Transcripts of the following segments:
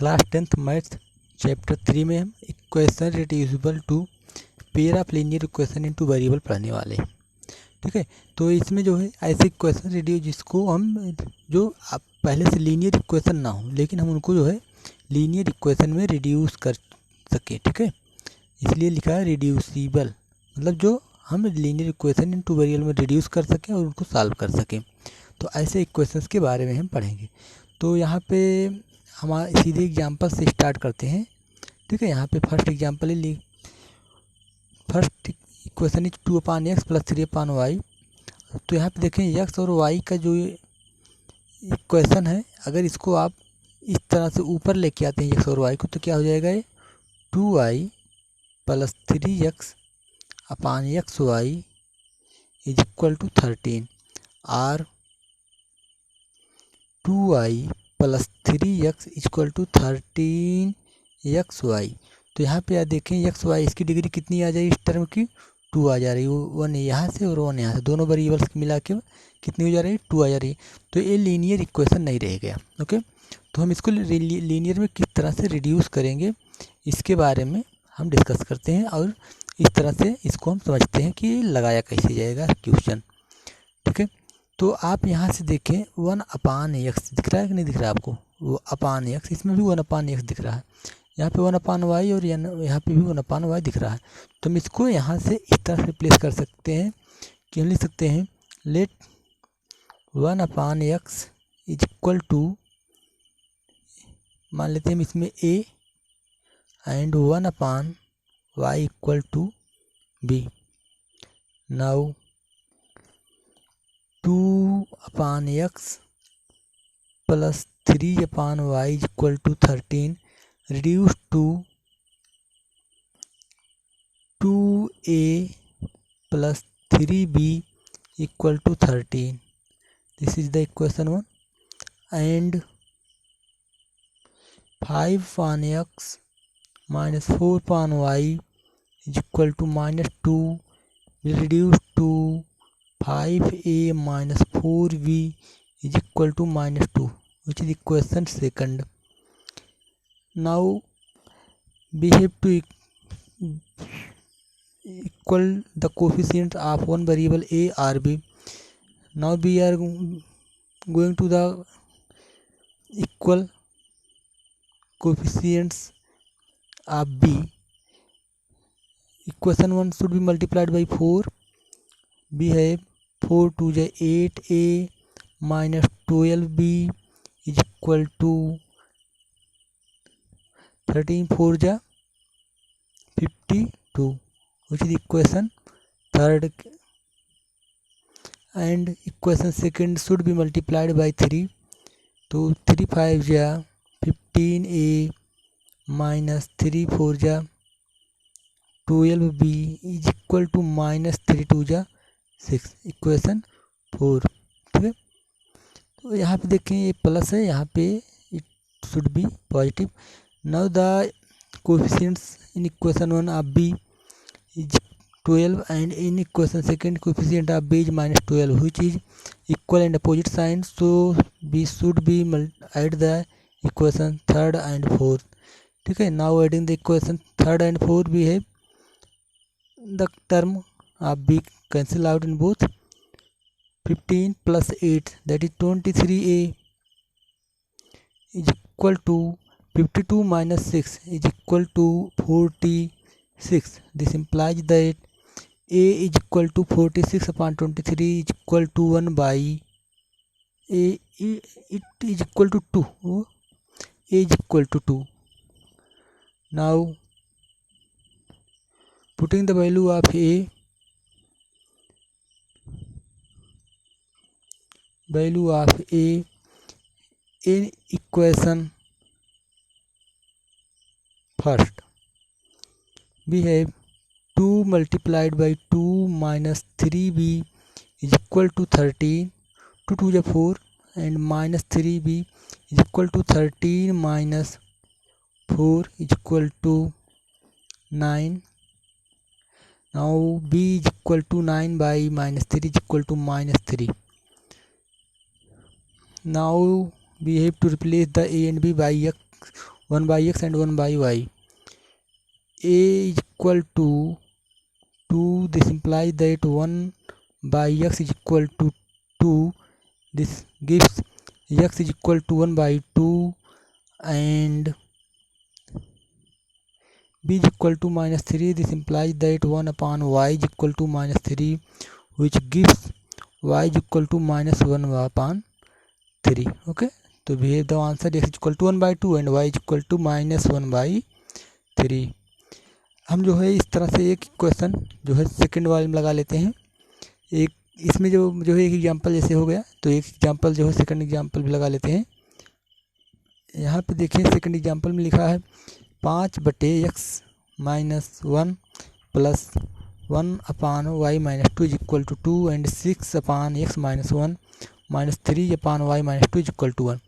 Class 10th maths chapter 3 में हम equation reducible to pair of linear equation in two variable पढ़ने वाले हैं। ठीक है, तो इसमें जो है ऐसे इक्वेशन रिड्यूस जिसको हम जो पहले से लीनियर इक्वेशन ना हो लेकिन हम उनको जो है लीनियर इक्वेशन में रिड्यूस कर सकें। ठीक है, इसलिए लिखा है रिड्यूसिबल, मतलब जो हम लीनियर इक्वेशन इनटू वेरिएबल में रिड्यूस कर सकें और उनको सॉल्व कर सकें। तो ऐसे इक्वेशंस के बारे में हम पढ़ेंगे। तो यहाँ पे हम सीधे एग्जांपल से स्टार्ट करते हैं। ठीक है, यहाँ पे first example he first equation is 2/x + 3/y। तो यहाँ पे देखें x और y का जो इक्वेशन है, अगर इसको आप इस तरह से ऊपर लेके आते हैं x और y को, तो क्या हो जाएगा ये 2y + 3x/xy = 13 और 2y + 3x = 13xy। तो यहाँ पे देखें एक्स वाई इसकी डिग्री कितनी आ जाएगी, इस टर्म की 2 आ जा रही है। 1 यहाँ से और 1 यहाँ से, दोनों वेरिएबल्स मिला के कितनी हो जा रही है, 2 आ जा रही है। तो ये लीनियर इक्वेशन नहीं रह गया। ओके, तो हम इसको लीनियर में किस तरह से रिड्यूस करेंगे इसके बारे में हम डिस्कस करते हैं और इस तरह से इसको हम समझते हैं कि लगाया कैसे जाएगा क्वेश्चन। ठीक है, तो आप यहाँ से देखें 1/x दिख रहा है कि नहीं दिख रहा है आपको, वो /x, इसमें भी 1/x दिख रहा है, यहाँ पे 1/y और यहाँ पे भी 1/y दिख रहा है। तो हम इसको यहाँ से इस तरह से प्लेस कर सकते हैं कि हम लिख सकते हैं लेट 1/x = मान लेते हैं हम इसमें a and 1/y = b। Now 2/x + 3/y = 13 reduced to 2a + 3b = 13. This is the equation 1. And 5/x - 4/y = -2 will reduce to 5a - 4b = -2, which is equation second. Now we have to equal the coefficient of one variable a or b. Now we are going to the equal coefficients of b. Equation 1 should be multiplied by 4. We have 4 2 is 8a minus 12b = 13 4 is 52, which is equation third. And equation second should be multiplied by 3. तो 3 5 is 15a minus 3 4 is 12b = -3 2 is 6, equation 4। ठीक है, तो यहाँ पे देखें ये plus है, यहाँ पे it should be positive. Now the coefficients in equation 1 of b is 12 and in equation second coefficient of b is -12, which is equal and opposite sign, so we should be add the equation third and fourth. ठीक है, now adding the equation third and fourth we have the term of b cancel out in both. 15 plus 8 that is 23a is equal to 52 minus 6 is equal to 46. This implies that a is equal to 46/23 is equal to 1 by a, it is equal to 2. A is equal to 2. Now putting the value of a, in equation first, we have 2 multiplied by 2 minus 3b is equal to 13. 2 2 is 4 and minus 3b is equal to 13 minus 4 is equal to 9. Now b is equal to 9 by -3 is equal to -3. Now we have to replace the a and b by x 1 by x and 1 by y. A is equal to 2. This implies that 1 by x is equal to 2. This gives x is equal to 1 by 2 and b is equal to minus 3. This implies that 1 upon y is equal to minus 3, which gives y is equal to minus 1 upon 3. Okay, तो we have the answer x is equal to 1 by 2 and y is equal to minus 1 by 3. हम जो है इस तरह से एक question जो है सेकंड वाले में लगा लेते हैं। एक इसमें जो है एक एग्जांपल जैसे हो गया, तो एक एग्जांपल जो है सेकंड एग्जांपल भी लगा लेते हैं। यहाँ पे देखिए सेकंड एग्जांपल में लिखा है 5/x minus 1 plus 1 upon y minus 2 is equal to 2 and 6 upon x minus 1 minus 3 upon y minus 2 is equal to 1।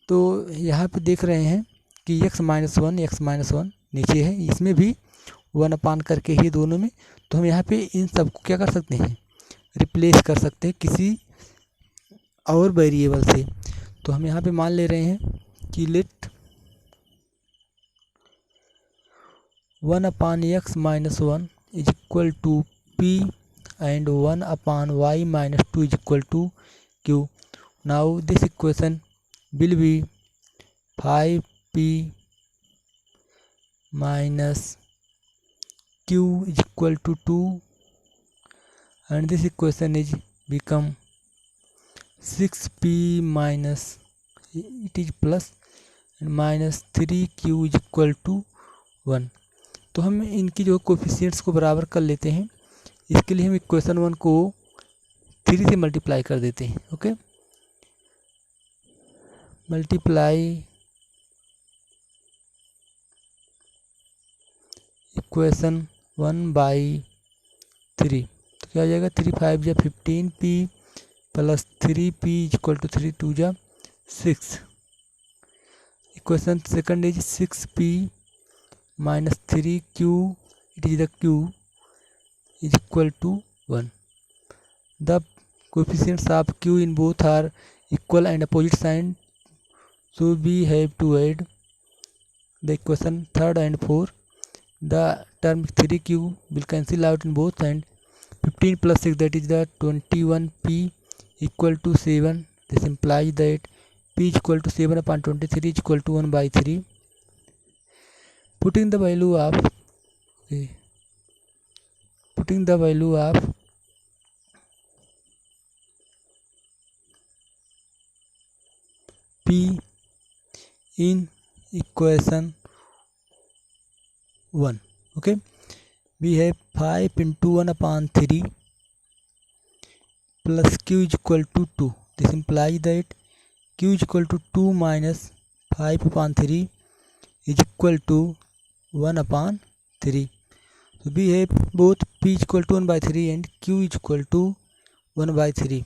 तो यहाँ पे देख रहे हैं कि x माइनस 1 नीचे है, इसमें भी 1 अपान करके ही दोनों में। तो हम यहाँ पे इन सबको क्या कर सकते हैं, रिप्लेस कर सकते हैं किसी और वेरिएबल से। तो हम यहाँ पे मान ले रहे हैं कि let 1 upon x minus 1 is equal to p and 1 upon y minus 2 is equal to q. Now this equation will be 5p minus q is equal to 2 and this equation is become 6p minus it is plus and minus 3q is equal to 1. तो हम इनकी जो coefficients को बराबर कर लेते हैं। इसके लिए हम इक्वेशन 1 को 3 से मल्टीप्लाई कर देते हैं। ओके, मल्टीप्लाई इक्वेशन 1 बाई 3, तो क्या हो जाएगा 3 5 जा 15p plus 3p is equal to 3 2 जा 6। Equation second is 6p minus 3q, it is the q is equal to 1. The coefficients of q in both are equal and opposite sign, so we have to add the equation 3rd and 4. The term 3q will cancel out in both and 15 plus 6, that is the 21p equal to 7. This implies that p is equal to 7 upon 23 is equal to 1 by 3. Putting the value of p in equation 1. Okay, we have 5 into 1 upon 3 plus q is equal to 2. This implies that q is equal to 2 minus 5 upon 3 is equal to 1 upon 3. So we have both p is equal to 1 by 3 and q is equal to 1 by 3.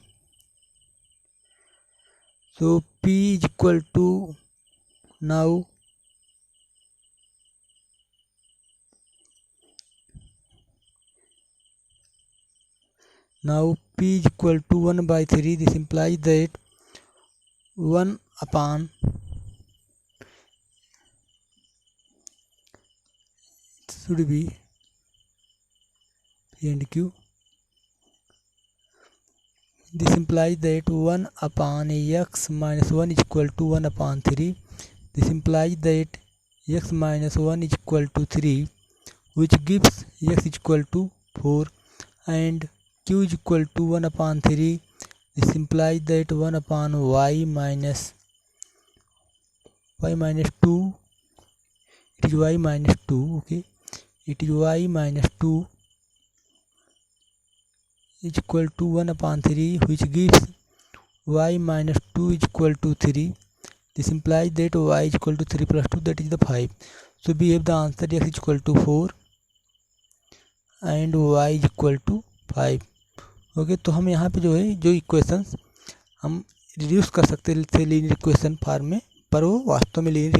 So p is equal to now p is equal to 1 by 3. This implies that 1 upon should be p and q. This implies that 1 upon x minus 1 is equal to 1 upon 3. This implies that x minus 1 is equal to 3, which gives x is equal to 4 and q is equal to 1 upon 3. This implies that 1 upon y minus 2, it is y minus 2. Okay, it is y minus 2 is equal to 1 upon 3, which gives y minus 2 is equal to 3. This implies that y is equal to 3 plus 2, that is the 5. So we have the answer x is equal to 4 and y is equal to 5. Okay, तो हम यहाँ पे जो है जो equations हम reduce कर सकते थे लीनियर इक्वेशन फॉर्म में, पर वो वास्तव में लीनियर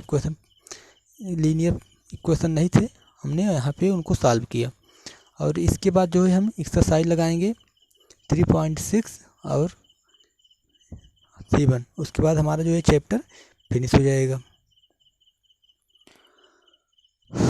इक्वेशन नहीं थे। हमने यहाँ पे उनको सॉल्व किया और इसके बाद जो है हम एक्सरसाइज लगाएंगे 3.6 और 7। उसके बाद हमारा जो है चैप्टर फिनिश हो जाएगा।